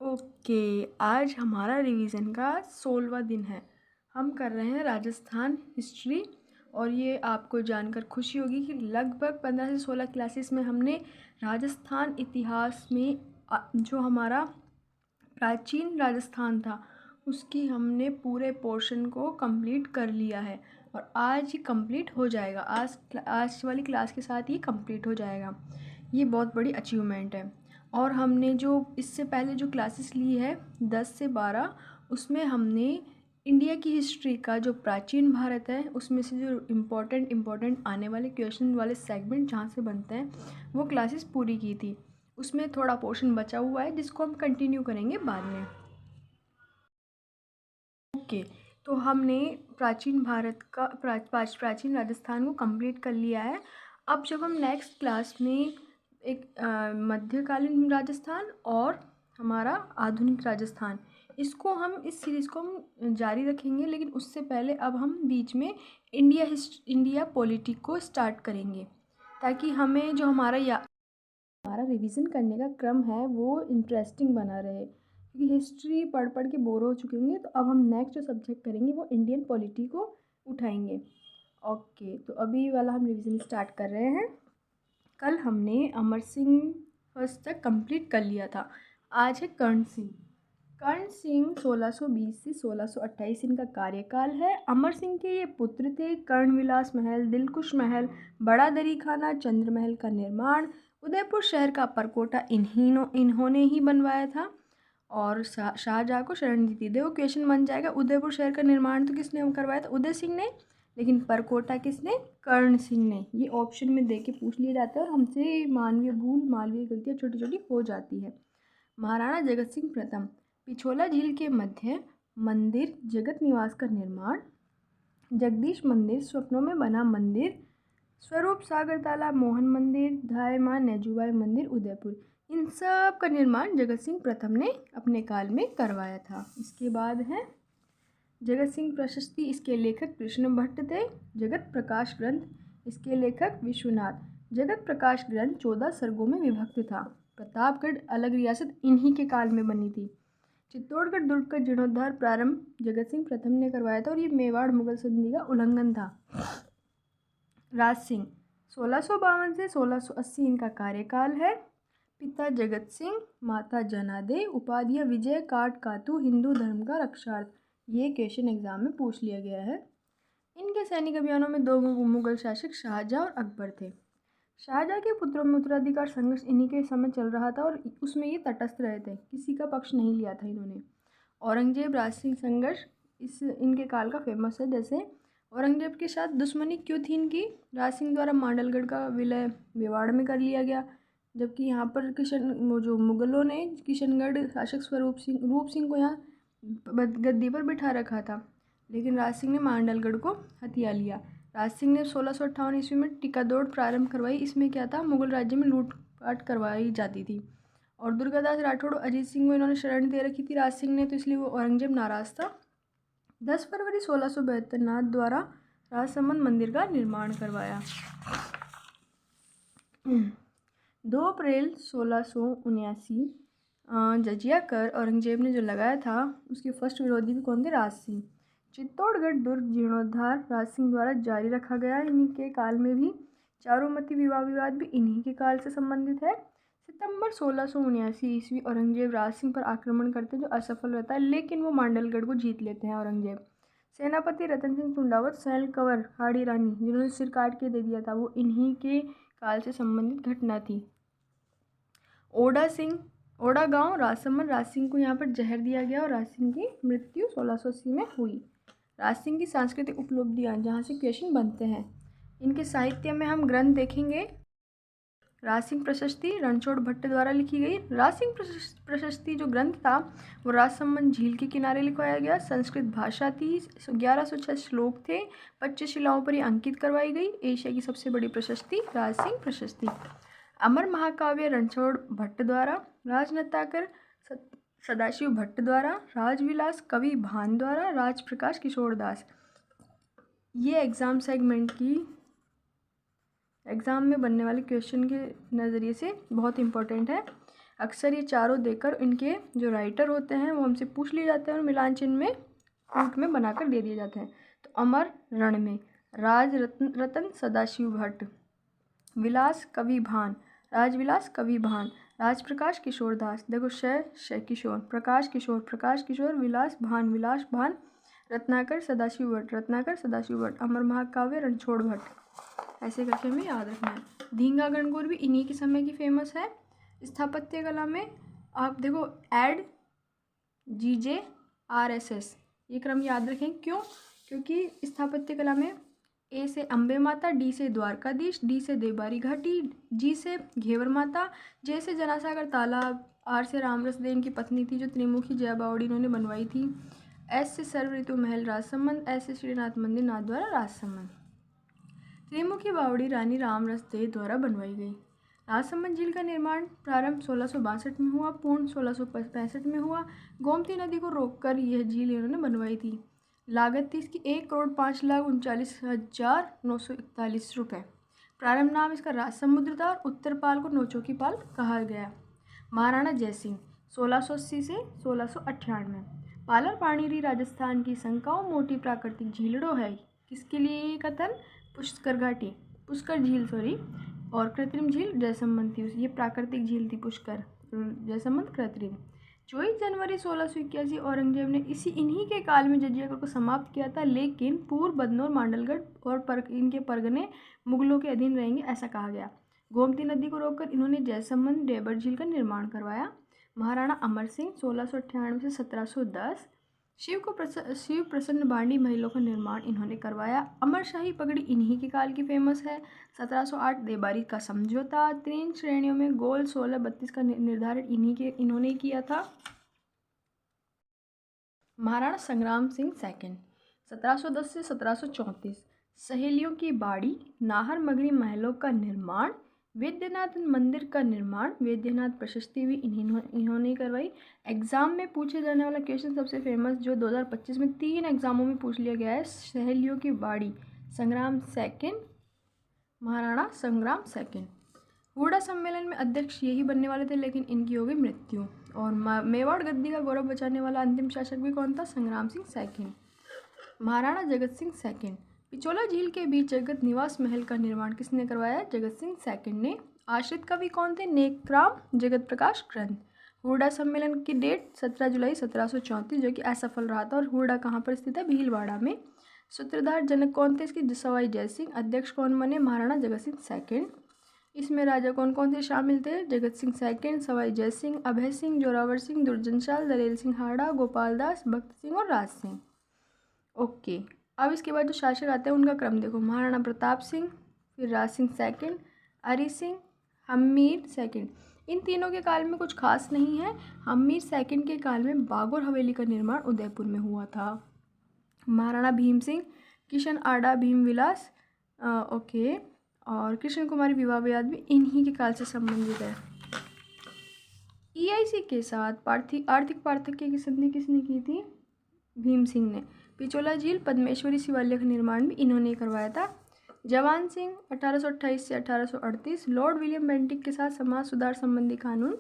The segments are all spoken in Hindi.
ओके, आज हमारा रिवीजन का 16वां दिन है। हम कर रहे हैं राजस्थान हिस्ट्री। और ये आपको जानकर खुशी होगी कि लगभग 15 से 16 क्लासेस में हमने राजस्थान इतिहास में जो हमारा प्राचीन राजस्थान था उसकी हमने पूरे पोर्शन को कंप्लीट कर लिया है। और आज ही कंप्लीट हो जाएगा, आज वाली क्लास के साथ ही कंप्लीट हो जाएगा। ये बहुत बड़ी अचीवमेंट है। और हमने जो इससे पहले जो क्लासेस ली है 10 से 12, उसमें हमने इंडिया की हिस्ट्री का जो प्राचीन भारत है उसमें से जो इम्पोर्टेंट आने वाले क्वेश्चन वाले सेगमेंट जहाँ से बनते हैं वो क्लासेस पूरी की थी। उसमें थोड़ा पोर्शन बचा हुआ है जिसको हम कंटिन्यू करेंगे बाद में। ओके, तो हमने प्राचीन भारत का प्राचीन राजस्थान को कंप्लीट कर लिया है। अब जब हम नेक्स्ट क्लास में एक मध्यकालीन राजस्थान और हमारा आधुनिक राजस्थान, इस सीरीज़ को हम जारी रखेंगे। लेकिन उससे पहले अब हम बीच में इंडिया पॉलिटिक को स्टार्ट करेंगे ताकि हमें जो हमारा रिवीजन करने का क्रम है वो इंटरेस्टिंग बना रहे। क्योंकि हिस्ट्री पढ़ पढ़ के बोर हो चुके होंगे, तो अब हम नेक्स्ट जो सब्जेक्ट करेंगे वो इंडियन पॉलिटी को उठाएंगे। ओके, तो अभी वाला हम रिवीजन स्टार्ट कर रहे हैं। कल हमने अमर सिंह फर्स्ट तक कंप्लीट कर लिया था। आज है कर्ण सिंह। कर्ण सिंह 1620 से 1628 इनका कार्यकाल है। अमर सिंह के ये पुत्र थे। कर्ण विलास महल, दिलकुश महल, बड़ा दरी खाना, चंद्र महल का निर्माण, उदयपुर शहर का परकोटा इन्होंने ही बनवाया था। और शाहजहाँ को शरण दी थी। देखो क्वेश्चन बन जाएगा, उदयपुर शहर का निर्माण तो किसने करवाया था? उदय सिंह ने। लेकिन परकोटा किसने? कर्ण सिंह ने। ये ऑप्शन में दे के पूछ लिया जाता है और हमसे मानवीय गलतियाँ छोटी छोटी हो जाती है। महाराणा जगत सिंह प्रथम, पिछोला झील के मध्य मंदिर जगत निवास का निर्माण, जगदीश मंदिर स्वप्नों में बना मंदिर, स्वरूप सागर तालाब मोहन मंदिर, धायमान नेजूबाई मंदिर उदयपुर, इन सब का निर्माण जगत सिंह प्रथम ने अपने काल में करवाया था। इसके बाद है जगत सिंह प्रशस्ति। इसके लेखक कृष्ण भट्ट थे। जगत प्रकाश ग्रंथ, इसके लेखक विश्वनाथ। जगत प्रकाश ग्रंथ 14 सर्गों में विभक्त था। प्रतापगढ़ अलग रियासत इन्हीं के काल में बनी थी। चित्तौड़गढ़ दुर्ग का जीर्णोद्धार प्रारंभ जगत सिंह प्रथम ने करवाया था और ये मेवाड़ मुगल संधि का उल्लंघन था। राज सिंह 1652 से 1680 इनका कार्यकाल है। पिता जगत सिंह, माता जनादे, उपाधियाँ विजय, काट कातू, हिंदू धर्म का रक्षार्थ। ये क्वेश्चन एग्जाम में पूछ लिया गया है। इनके सैनिक अभियानों में दो मुगल शासक शाहजहाँ और अकबर थे। शाहजहाँ के पुत्रों में उत्तराधिकार संघर्ष इन्हीं के समय चल रहा था और उसमें ये तटस्थ रहे थे, किसी का पक्ष नहीं लिया था इन्होंने। औरंगजेब राज सिंह संघर्ष इनके काल का फेमस है। जैसे औरंगजेब के साथ दुश्मनी क्यों थी इनकी? राज सिंह द्वारा मांडलगढ़ का विलय मेवाड़ में कर लिया गया, जबकि यहाँ पर जो मुगलों ने किशनगढ़ शासक रूप सिंह को यहाँ गद्दी पर बिठा रखा था। लेकिन राज सिंह ने मांडलगढ़ को हथिया लिया। राज सिंह ने 1658 ईस्वी में टिकादौड़ प्रारंभ करवाई। इसमें क्या था? मुगल राज्य में लूटपाट करवाई जाती थी। और दुर्गादास राठौड़ अजीत सिंह को इन्होंने शरण दे रखी थी राज सिंह ने, तो इसलिए वो औरंगजेब नाराज था। 10 फरवरी 1672 नाथ द्वारा राजसमंद मंदिर का निर्माण करवाया। 2 अप्रैल 1679 जजिया कर औरंगजेब ने जो लगाया था उसके फर्स्ट विरोधी भी कौन थे? राज सिंह। चित्तौड़गढ़ दुर्ग जीर्णोद्धार राज सिंह द्वारा जारी रखा गया। इन्हीं के काल में भी चारुमती विवाह विवाद भी इन्हीं के काल से संबंधित है। सितंबर 1679 ईस्वी औरंगजेब राज सिंह पर आक्रमण करते जो असफल रहता है, लेकिन वो मांडलगढ़ को जीत लेते हैं औरंगजेब। सेनापति रतन सिंह टुंडावत सैल कंवर हाड़ी रानी जिन्होंने सिर काट के दे दिया था, वो इन्हीं के काल से संबंधित घटना थी। ओडा गांव राजसमंद, राज सिंह को यहाँ पर जहर दिया गया और राज सिंह की मृत्यु 1680 में हुई। राज सिंह की सांस्कृतिक उपलब्धियाँ जहाँ से क्वेश्चन बनते हैं। इनके साहित्य में हम ग्रंथ देखेंगे। राज सिंह प्रशस्ति रणछोड़ भट्ट द्वारा लिखी गई। राज सिंह प्रशस्ति जो ग्रंथ था वो राजसमंद झील के किनारे लिखवाया गया। संस्कृत भाषा थी। 1106 श्लोक थे। 25 शिलाओं पर ये अंकित करवाई गई। एशिया की सबसे बड़ी प्रशस्ति राज सिंह प्रशस्ति। अमर महाकाव्य रणछोड़ भट्ट द्वारा। राजनताकर सदाशिव भट्ट द्वारा। राजविलास कवि भान द्वारा। राजप्रकाश किशोर दास। ये एग्ज़ाम में बनने वाले क्वेश्चन के नज़रिए से बहुत इम्पोर्टेंट है। अक्सर ये चारों देकर इनके जो राइटर होते हैं वो हमसे पूछ लिए जाते हैं और मिलान चिन्ह में ऊँट में बनाकर दे दिए जाते हैं। तो अमर रण में राज रतन सदाशिव भट्ट, विलास कवि भान, राजविलास कवि भान, राजप्रकाश किशोर दास, देखो शय किशोर, प्रकाश किशोर, विलास भान, रत्नाकर सदाशिव भट्ट, अमर महाकाव्य रणछोड़ भट्ट। ऐसे करके हमें याद रखना है। धींगा गणगौर भी इन्हीं के समय की फेमस है। स्थापत्य कला में आप देखो एड GJRSS, ये क्रम याद रखें। क्यों? क्योंकि स्थापत्य कला में ए से अम्बे माता, डी से द्वारकाधीश, डी से देवबारी घाटी, जी से घेवर माता, जे से जनासागर तालाब, आर से रामरस देव की पत्नी थी जो त्रिमुखी जया बावड़ी इन्होंने बनवाई थी, एस से सर्व ऋतु महल राजसमंद, एस से श्रीनाथ मंदिर नाथद्वारा राजसमंद। त्रिमुखी बावड़ी रानी रामरस देव द्वारा बनवाई गई। राजसमंद झील का निर्माण प्रारंभ 1662 में हुआ, पूर्ण 1665 में हुआ। गोमती नदी को रोककर यह झील इन्होंने बनवाई थी। लागत थी इसकी 1,05,39,941 रुपये। प्रारंभ नाम इसका राजसमुद्र था और उत्तर पाल को नौचौकी पाल कहा गया। महाराणा जयसिंह 1680 से 1698। पालर पाणिरी राजस्थान की संकाओं मोटी प्राकृतिक झीलड़ों है। किसके लिए कथन? पुष्कर झील और कृत्रिम झील जयसमंद थी। ये प्राकृतिक झील थी पुष्कर, जयसमंद कृत्रिम। 24 जनवरी 1681 औरंगजेब ने इन्हीं के काल में जजियागढ़ को समाप्त किया था, लेकिन पूर्व बदनौर, मांडलगढ़ और इनके परगने मुगलों के अधीन रहेंगे ऐसा कहा गया। गोमती नदी को रोककर इन्होंने जयसमंद डेबर झील का निर्माण करवाया। महाराणा अमर सिंह 1698 से 1710। शिव प्रसन्न बाणी महलों का निर्माण इन्होंने करवाया। अमरशाही पगड़ी इन्हीं के काल की फेमस है। 1708 देबारी का समझौता, 3 श्रेणियों में गोल 1632 का निर्धारण इन्होंने किया था। महाराणा संग्राम सिंह सेकंड 1710 से 1734। सहेलियों की बाड़ी, नाहर मगरी महलों का निर्माण, वैद्यनाथ मंदिर का निर्माण, वैद्यनाथ प्रशस्ति भी इन्होंने करवाई। एग्जाम में पूछे जाने वाला क्वेश्चन सबसे फेमस जो 2025 में 3 एग्जामों में पूछ लिया गया है, सहेलियों की बाड़ी संग्राम सेकंड, महाराणा संग्राम सेकंड। हुडा सम्मेलन में अध्यक्ष यही बनने वाले थे, लेकिन इनकी हो गई मृत्यु। और मेवाड़ गद्दी का गौरव बचाने वाला अंतिम शासक भी कौन था? संग्राम सिंह सेकंड। महाराणा जगत सिंह सेकंड। पिचोला झील के बीच जगत निवास महल का निर्माण किसने करवाया? जगत सिंह सेकंड ने। आश्रित कवि कौन थे? नेकराम जगत प्रकाश ग्रंथ। हुडा सम्मेलन की डेट 17 जुलाई 1734, जो कि असफल रहा था। और हुडा कहाँ पर स्थित है? भीलवाड़ा में। सूत्रधार जनक कौन थे इसकी? सवाई जयसिंह। अध्यक्ष कौन बने? महाराणा जगत सिंह सेकंड। इसमें राजा कौन कौन से शामिल थे? जगत सिंह सेकंड, सवाई जयसिंह, अभय सिंह, जोरावर सिंह, दुर्जनशाल, दलेल सिंह हाड़ा, गोपाल दास, भक्त सिंह और राज सिंह। ओके, अब इसके बाद जो शासक आते हैं उनका क्रम देखो। महाराणा प्रताप सिंह, फिर राज सिंह सेकंड, हरि सिंह, हमीर सेकंड। इन तीनों के काल में कुछ खास नहीं है। हमीर सेकंड के काल में बागोर हवेली का निर्माण उदयपुर में हुआ था। महाराणा भीम सिंह, किशन आड़ा भीम विलास, ओके, और कृष्ण कुमारी विवाह विवाद भी इन्हीं के काल से संबंधित है। EIC के साथ आर्थिक पार्थक्य की संधि किसने की थी? भीम सिंह ने। पिचोला झील, पद्मेश्वरी शिवालय का निर्माण भी इन्होंने करवाया था। जवान सिंह 1828 से 1838। लॉर्ड विलियम बेंटिक के साथ समाज सुधार संबंधी कानून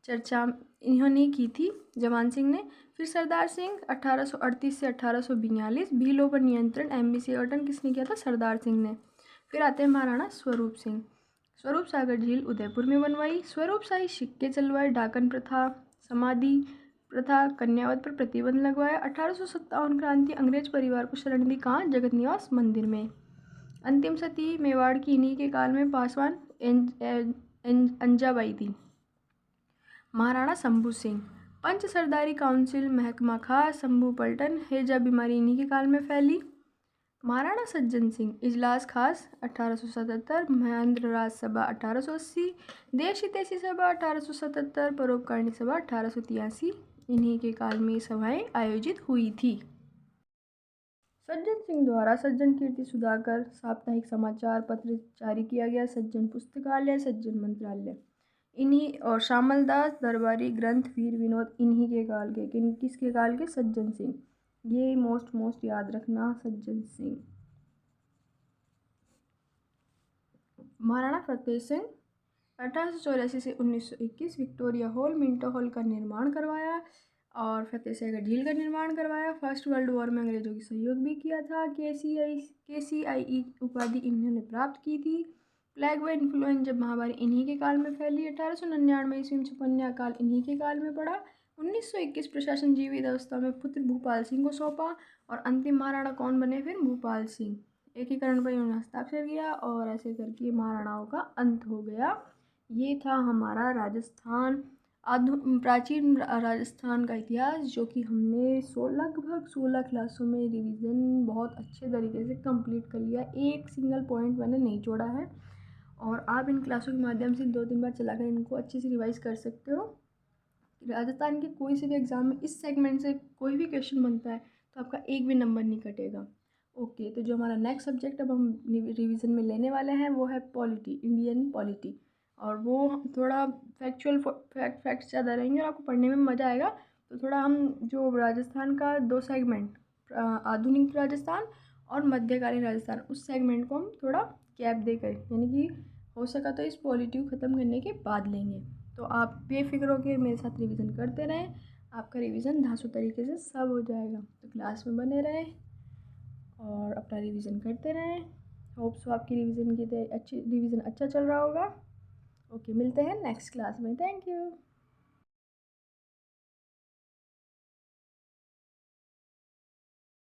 चर्चा इन्होंने की थी, जवान सिंह ने। फिर सरदार सिंह 1838 से 1842। भीलों पर नियंत्रण MBC गठन किसने किया था? सरदार सिंह ने। फिर आते हैं महाराणा स्वरूप सिंह। स्वरूप सागर झील उदयपुर में बनवाई। स्वरूप शाही सिक्के चलवाए। डाकन प्रथा, समाधि प्रथा, कन्यावत पर प्रतिबंध लगवाया। 1857 क्रांति, अंग्रेज परिवार को शरण दी कहाँ? जगत निवास मंदिर में। अंतिम सती मेवाड़ की इन्हीं के काल में पासवान अंजाबाई थी। महाराणा शंभू सिंह, पंच सरदारी काउंसिल, महकमा खास, शंभू पलटन, हैजा बीमारी इन्हीं के काल में फैली। महाराणा सज्जन सिंह, इजलास खास 1877, महेंद्र राज सभा 1880, देश हितैषी सभा 1877, परोपकारिणी सभा 1883। इन्हीं के काल में ये सभाएं आयोजित हुई थी। सज्जन सिंह द्वारा सज्जन कीर्ति सुधाकर साप्ताहिक समाचार पत्र जारी किया गया। सज्जन पुस्तकालय, सज्जन मंत्रालय इन्हीं, और श्यामल दास दरबारी ग्रंथ, वीर विनोद इन्हीं के काल के। किसके काल के? सज्जन सिंह। ये मोस्ट याद रखना, सज्जन सिंह। महाराणा फतेह सिंह 1884 से 1921 विक्टोरिया हॉल, मिंटो हॉल का निर्माण करवाया और फतेह सागर झील का निर्माण करवाया। फर्स्ट वर्ल्ड वॉर में अंग्रेजों की सहयोग भी किया था। KCIE उपाधि इन्होंने प्राप्त की थी। प्लेग व इन्फ्लुएंजा महामारी इन्हीं के काल में फैली। 1899 ईस्वी में छपन्या काल इन्हीं के काल में पड़ा। 1921 प्रशासन जीवित अवस्था में पुत्र भूपाल सिंह को सौंपा और अंतिम महाराणा कौन बने फिर? भूपाल सिंह। एकीकरण पर इन्होंने हस्ताक्षर किया और ऐसे करके महाराणाओं का अंत हो गया। ये था हमारा राजस्थान प्राचीन राजस्थान का इतिहास, जो कि हमने लगभग 16 क्लासों में रिवीजन बहुत अच्छे तरीके से कंप्लीट कर लिया। एक सिंगल पॉइंट मैंने नहीं छोड़ा है और आप इन क्लासों के माध्यम से 2-3 बार चलाकर इनको अच्छे से रिवाइज कर सकते हो। राजस्थान के कोई से भी एग्ज़ाम में इस सेगमेंट से कोई भी क्वेश्चन बनता है तो आपका एक भी नंबर नहीं कटेगा। ओके, तो जो हमारा नेक्स्ट सब्जेक्ट अब हम रिवीजन में लेने वाले हैं वो है पॉलिटी, इंडियन पॉलिटी, और वो थोड़ा फैक्ट्स ज़्यादा रहेंगे और आपको पढ़ने में मज़ा आएगा। तो थोड़ा हम जो राजस्थान का 2 सेगमेंट, आधुनिक राजस्थान और मध्यकालीन राजस्थान, उस सेगमेंट को हम थोड़ा गैप देकर, यानी कि हो सका तो इस पॉलिटी को ख़त्म करने के बाद लेंगे। तो आप बेफिक्र होकर मेरे साथ रिवीजन करते रहें, आपका रिवीजन धांसू तरीके से सब हो जाएगा। तो क्लास में बने रहें और अपना रिवीजन करते रहें। होप सो आपकी रिवीजन अच्छा चल रहा होगा। ओके, मिलते हैं नेक्स्ट क्लास में। Thank you.